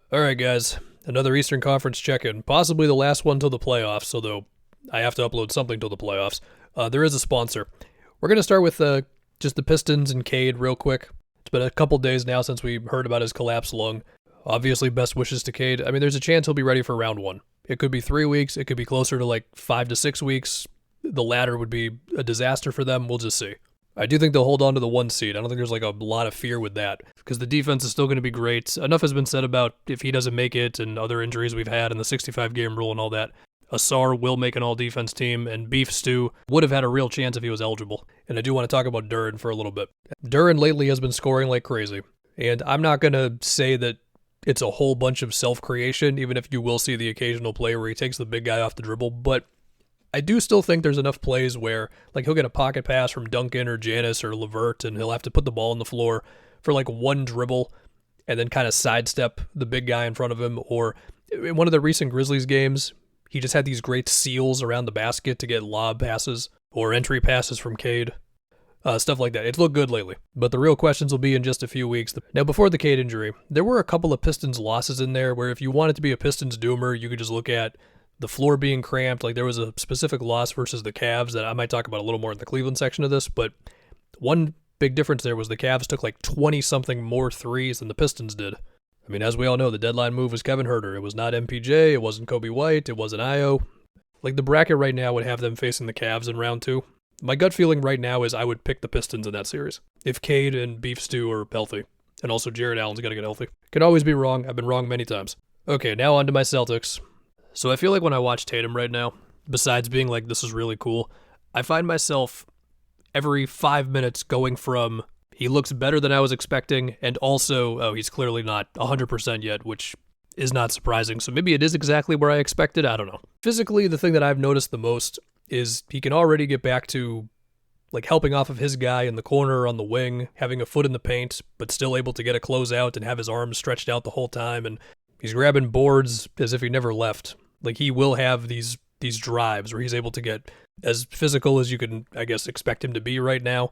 Alright guys, another Eastern Conference check-in, possibly the last one till the playoffs, although I have to upload something till the playoffs. There is a sponsor. We're going to start with just the Pistons and Cade real quick. It's been a couple days now since we heard about his collapsed lung. Obviously, best wishes to Cade. I mean, there's a chance he'll be ready for round one. It could be 3 weeks, it could be closer to like 5 to 6 weeks. The latter would be a disaster for them, we'll just see. I do think they'll hold on to the 1 seed. I don't think there's like a lot of fear with that because the defense is still going to be great. Enough has been said about if he doesn't make it and other injuries we've had and the 65-game rule and all that. Asar will make an all-defense team, and Beef Stew would have had a real chance if he was eligible. And I do want to talk about Duren for a little bit. Duren lately has been scoring like crazy, and I'm not going to say that it's a whole bunch of self-creation, even if you will see the occasional play where he takes the big guy off the dribble, but I do still think there's enough plays where like he'll get a pocket pass from Duncan or Giannis or LeVert, and he'll have to put the ball on the floor for like one dribble and then kind of sidestep the big guy in front of him. Or in one of the recent Grizzlies games, he just had these great seals around the basket to get lob passes or entry passes from Cade. Stuff like that. It's looked good lately, but the real questions will be in just a few weeks. Now, before the Cade injury, there were a couple of Pistons losses in there where if you wanted to be a Pistons doomer, you could just look at the floor being cramped. Like there was a specific loss versus the Cavs that I might talk about a little more in the Cleveland section of this, but one big difference there was the Cavs took like 20-something more threes than the Pistons did. I mean, as we all know, the deadline move was Kevin Huerter. It was not MPJ, it wasn't Kobe White, it wasn't Io. Like the bracket right now would have them facing the Cavs in round 2. My gut feeling right now is I would pick the Pistons in that series if Cade and Beef Stew are healthy. And also Jared Allen's got to get healthy. Could always be wrong. I've been wrong many times. Okay, now on to my Celtics. So I feel like when I watch Tatum right now, besides being like, this is really cool, I find myself every 5 minutes going from, he looks better than I was expecting, and also, oh, he's clearly not 100% yet, which is not surprising. So maybe it is exactly where I expected, I don't know. Physically, the thing that I've noticed the most is he can already get back to like helping off of his guy in the corner on the wing, having a foot in the paint, but still able to get a closeout and have his arms stretched out the whole time, and he's grabbing boards as if he never left. Like he will have these drives where he's able to get as physical as you can, I guess, expect him to be right now.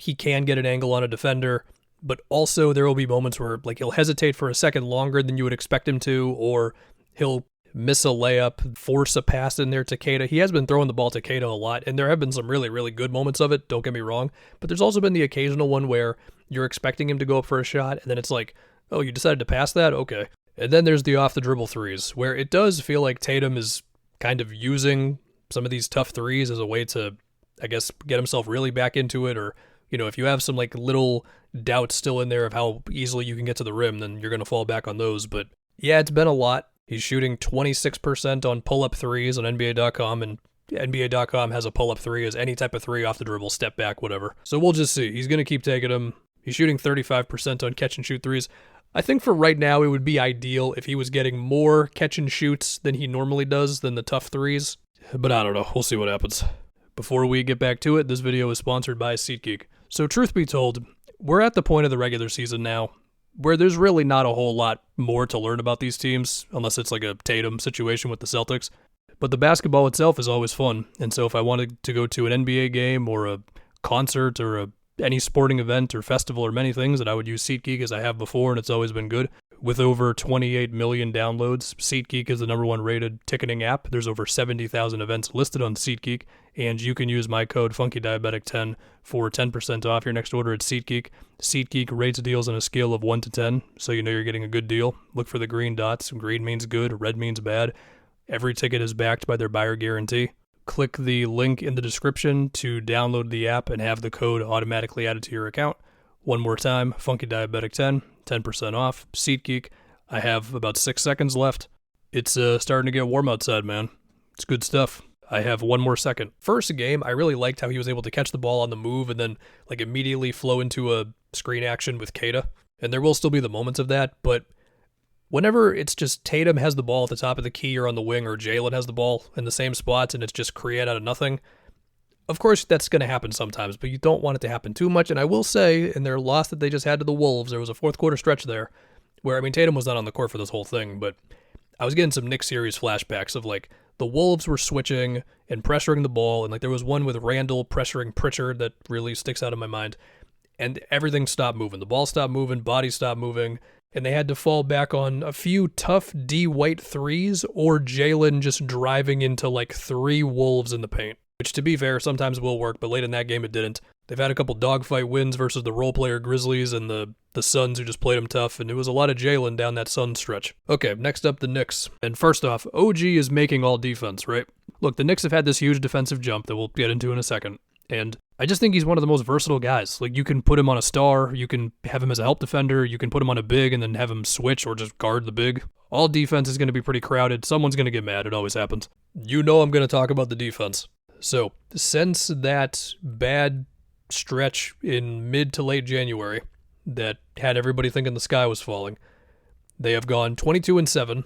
He can get an angle on a defender, but also there will be moments where like he'll hesitate for a second longer than you would expect him to, or he'll miss a layup, force a pass in there to Keita. He has been throwing the ball to Keita a lot, and there have been some really, really good moments of it, don't get me wrong, but there's also been the occasional one where you're expecting him to go up for a shot, and then it's like, oh, you decided to pass that? Okay. And then there's the off-the-dribble threes, where it does feel like Tatum is kind of using some of these tough threes as a way to, I guess, get himself really back into it, or, you know, if you have some, like, little doubts still in there of how easily you can get to the rim, then you're going to fall back on those. But, yeah, it's been a lot. He's shooting 26% on pull-up threes on NBA.com, and NBA.com has a pull-up three as any type of three off the dribble, step back, whatever. So we'll just see. He's going to keep taking them. He's shooting 35% on catch-and-shoot threes. I think for right now, it would be ideal if he was getting more catch-and-shoots than he normally does than the tough threes. But I don't know. We'll see what happens. Before we get back to it, this video is sponsored by SeatGeek. So truth be told, we're at the point of the regular season now where there's really not a whole lot more to learn about these teams, unless it's like a Tatum situation with the Celtics. But the basketball itself is always fun, and so if I wanted to go to an NBA game or a concert or any sporting event or festival or many things, that I would use SeatGeek as I have before, and it's always been good. With over 28 million downloads, SeatGeek is the #1 rated ticketing app. There's over 70,000 events listed on SeatGeek, and you can use my code FunkyDiabetic10 for 10% off your next order at SeatGeek. SeatGeek rates deals on a scale of 1 to 10, so you know you're getting a good deal. Look for the green dots. Green means good, red means bad. Every ticket is backed by their buyer guarantee. Click the link in the description to download the app and have the code automatically added to your account. One more time, FunkyDiabetic10, 10% off, SeatGeek. I have about 6 seconds left. It's starting to get warm outside, man. It's good stuff. I have 1 more second. First game, I really liked how he was able to catch the ball on the move and then like immediately flow into a screen action with Keita. And there will still be the moments of that, but whenever it's just Tatum has the ball at the top of the key or on the wing, or Jalen has the ball in the same spots and it's just create out of nothing, of course that's going to happen sometimes, but you don't want it to happen too much. And I will say, in their loss that they just had to the Wolves, there was a fourth quarter stretch there where, I mean, Tatum was not on the court for this whole thing, but I was getting some Knicks series flashbacks of like the Wolves were switching and pressuring the ball, and like there was one with Randall pressuring Pritchard that really sticks out in my mind, and everything stopped moving. The ball stopped moving, bodies stopped moving. and they had to fall back on a few tough D White threes or Jalen just driving into like 3 Wolves in the paint, which to be fair sometimes will work, but late in that game it didn't. They've had a couple dogfight wins versus the role player Grizzlies and the Suns who just played them tough, and it was a lot of Jalen down that Suns stretch. Okay, next up the Knicks. And first off, OG is making all defense, right? Look, the Knicks have had this huge defensive jump that we'll get into in a second, and I just think he's one of the most versatile guys. Like, you can put him on a star, you can have him as a help defender, you can put him on a big and then have him switch or just guard the big. All defense is going to be pretty crowded. Someone's going to get mad. It always happens. You know I'm going to talk about the defense. So, since that bad stretch in mid to late January that had everybody thinking the sky was falling, they have gone 22-7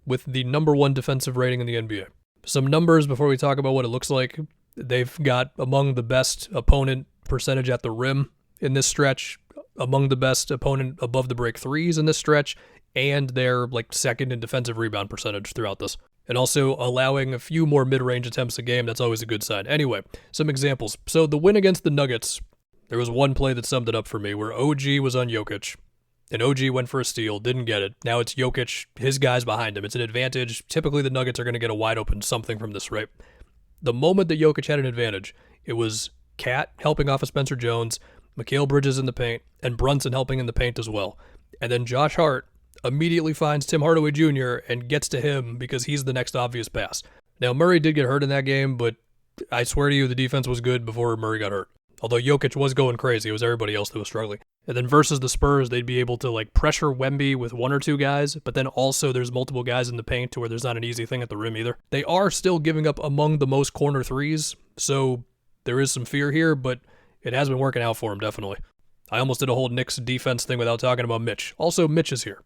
with the number 1 defensive rating in the NBA. Some numbers before we talk about what it looks like. They've got among the best opponent percentage at the rim in this stretch, among the best opponent above the break threes in this stretch, and they're like second in defensive rebound percentage throughout this. And also allowing a few more mid-range attempts a game. That's always a good sign. Anyway, some examples. So the win against the Nuggets, there was one play that summed it up for me where OG was on Jokic, and OG went for a steal, didn't get it. Now it's Jokic, his guys behind him. It's an advantage. Typically the Nuggets are going to get a wide open something from this, right? The moment that Jokic had an advantage, it was Cat helping off of Spencer Jones, Mikal Bridges in the paint, and Brunson helping in the paint as well. And then Josh Hart immediately finds Tim Hardaway Jr. and gets to him because he's the next obvious pass. Now, Murray did get hurt in that game, but I swear to you, the defense was good before Murray got hurt. Although Jokic was going crazy, it was everybody else that was struggling. And then versus the Spurs, they'd be able to like pressure Wemby with 1 or 2 guys, but then also there's multiple guys in the paint to where there's not an easy thing at the rim either. They are still giving up among the most corner threes, so there is some fear here, but it has been working out for them, definitely. I almost did a whole Knicks defense thing without talking about Mitch. Also, Mitch is here.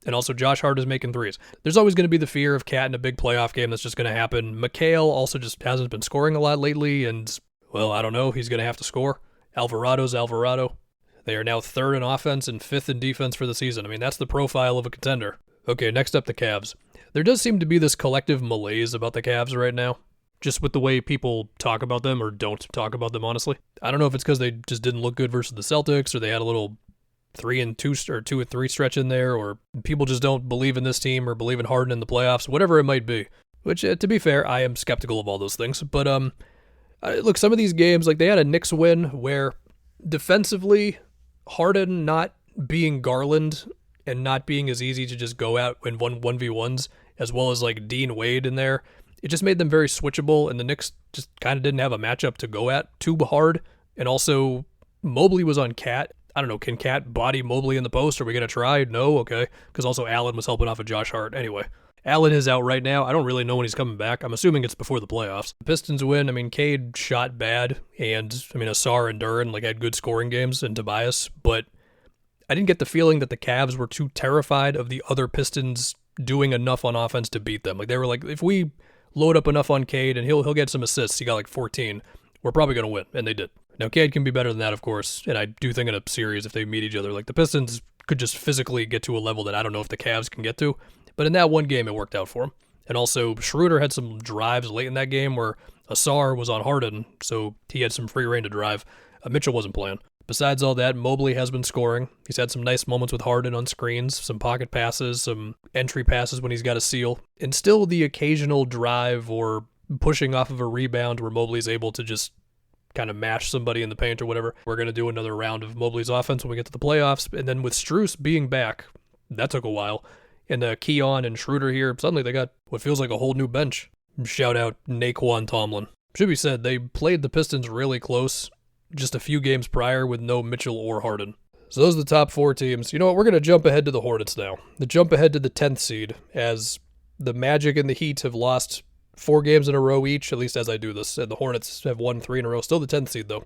And also, Josh Hart is making threes. There's always going to be the fear of Cat in a big playoff game that's just going to happen. Mikal also just hasn't been scoring a lot lately, and, well, I don't know. He's going to have to score. Alvarado's Alvarado. They are now 3rd in offense and 5th in defense for the season. I mean, that's the profile of a contender. Okay, next up, the Cavs. There does seem to be this collective malaise about the Cavs right now, just with the way people talk about them or don't talk about them, honestly. I don't know if it's because they just didn't look good versus the Celtics, or they had a little 3-2 or 2-3 stretch in there, or people just don't believe in this team or believe in Harden in the playoffs, whatever it might be. Which, to be fair, I am skeptical of all those things. But, look, some of these games, like they had a Knicks win where defensively, Harden not being Garland and not being as easy to just go out in 1v1s, as well as like Dean Wade in there, it just made them very switchable, and the Knicks just kind of didn't have a matchup to go at too hard. And also, Mobley was on Cat. I don't know, can Cat body Mobley in the post? Are we going to try? No? Okay. Because also Allen was helping off of Josh Hart. Anyway, Allen is out right now. I don't really know when he's coming back. I'm assuming it's before the playoffs. The Pistons win. I mean, Cade shot bad, and I mean, Asar and Duran like had good scoring games, and Tobias, but I didn't get the feeling that the Cavs were too terrified of the other Pistons doing enough on offense to beat them. Like they were like, if we load up enough on Cade and he'll get some assists, he got like 14, we're probably going to win, and they did. Now, Cade can be better than that, of course, and I do think in a series if they meet each other, like the Pistons could just physically get to a level that I don't know if the Cavs can get to, but in that one game, it worked out for him. And also, Schroeder had some drives late in that game where Asar was on Harden, so he had some free reign to drive. Mitchell wasn't playing. Besides all that, Mobley has been scoring. He's had some nice moments with Harden on screens, some pocket passes, some entry passes when he's got a steal, and still the occasional drive or pushing off of a rebound where Mobley's able to just kind of mash somebody in the paint or whatever. We're going to do another round of Mobley's offense when we get to the playoffs. And then with Strus being back, that took a while. And Keon and Schroeder here, suddenly they got what feels like a whole new bench. Shout out Naquan Tomlin. Should be said, they played the Pistons really close just a few games prior with no Mitchell or Harden. So those are the top 4 teams. You know what, we're going to jump ahead to the Hornets now. The jump ahead to the 10th seed, as the Magic and the Heat have lost 4 games in a row each, at least as I do this, and the Hornets have won 3 in a row. Still the 10th seed, though.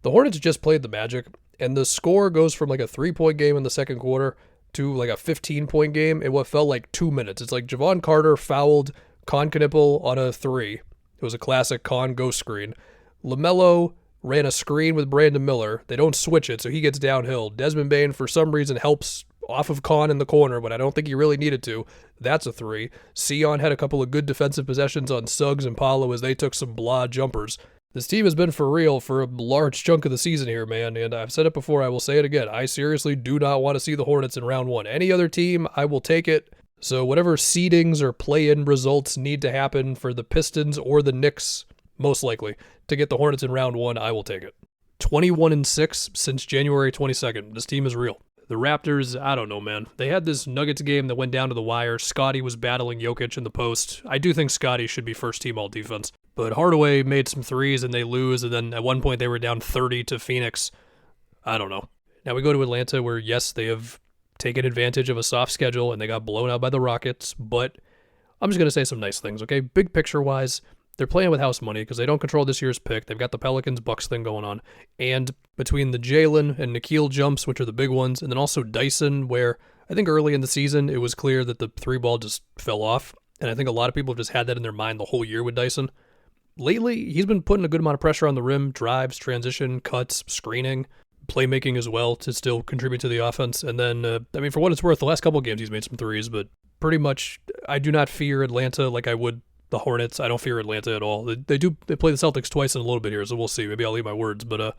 The Hornets just played the Magic, and the score goes from like a 3-point game in the second quarter to like a 15-point game in what felt like 2 minutes. It's like Javon Carter fouled Con Knipple on a 3. It was a classic Con ghost screen. LaMelo ran a screen with Brandon Miller. They don't switch it, so he gets downhill. Desmond Bane, for some reason, helps off of Con in the corner, but I don't think he really needed to. That's a 3. Sion had a couple of good defensive possessions on Suggs and Paulo as they took some blah jumpers. This team has been for real for a large chunk of the season here, man, and I've said it before, I will say it again. I seriously do not want to see the Hornets in round one. Any other team, I will take it. So whatever seedings or play-in results need to happen for the Pistons or the Knicks, most likely, to get the Hornets in round one, I will take it. 21-6 since January 22nd. This team is real. The Raptors, I don't know, man. They had this Nuggets game that went down to the wire. Scotty was battling Jokic in the post. I do think Scotty should be first team all defense. But Hardaway made some threes and they lose, and then at one point they were down 30 to Phoenix. I don't know. Now we go to Atlanta where, yes, they have taken advantage of a soft schedule and they got blown out by the Rockets, but I'm just going to say some nice things, okay? Big picture-wise, they're playing with house money because they don't control this year's pick. They've got the Pelicans-Bucks thing going on. And between the Jalen and Nikhil jumps, which are the big ones, and then also Dyson, where I think early in the season it was clear that the three ball just fell off. And I think a lot of people have just had that in their mind the whole year with Dyson. Lately, he's been putting a good amount of pressure on the rim, drives, transition, cuts, screening, playmaking as well to still contribute to the offense. And then, for what it's worth, the last couple of games he's made some threes, but pretty much I do not fear Atlanta like I would the Hornets. I don't fear Atlanta at all. They play the Celtics twice in a little bit here, so we'll see. Maybe I'll eat my words, but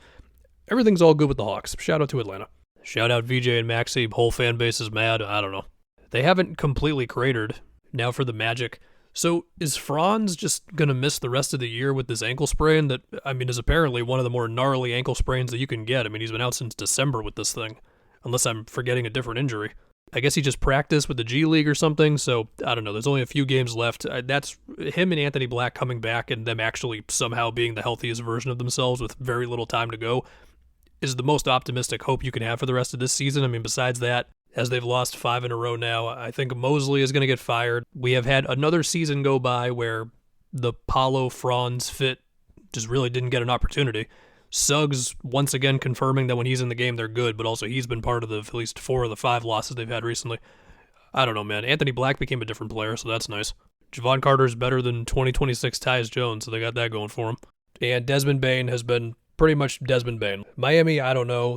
everything's all good with the Hawks. Shout out to Atlanta. Shout out VJ and Maxey. Whole fan base is mad. I don't know. They haven't completely cratered. Now for the Magic. So is Franz just going to miss the rest of the year with this ankle sprain that, is apparently one of the more gnarly ankle sprains that you can get? He's been out since December with this thing, unless I'm forgetting a different injury. I guess he just practiced with the G League or something, so I don't know. There's only a few games left. That's him and Anthony Black coming back and them actually somehow being the healthiest version of themselves with very little time to go is the most optimistic hope you can have for the rest of this season. Besides that, as they've lost 5 in a row now, I think Mosley is going to get fired. We have had another season go by where the Paulo-Franz fit just really didn't get an opportunity. Suggs once again confirming that when he's in the game, they're good, but also he's been part of at least 4 of the 5 losses they've had recently. I don't know, man. Anthony Black became a different player, so that's nice. Javon Carter's better than 2026 Tyus Jones, so they got that going for him. And Desmond Bane has been pretty much Desmond Bane. Miami, I don't know.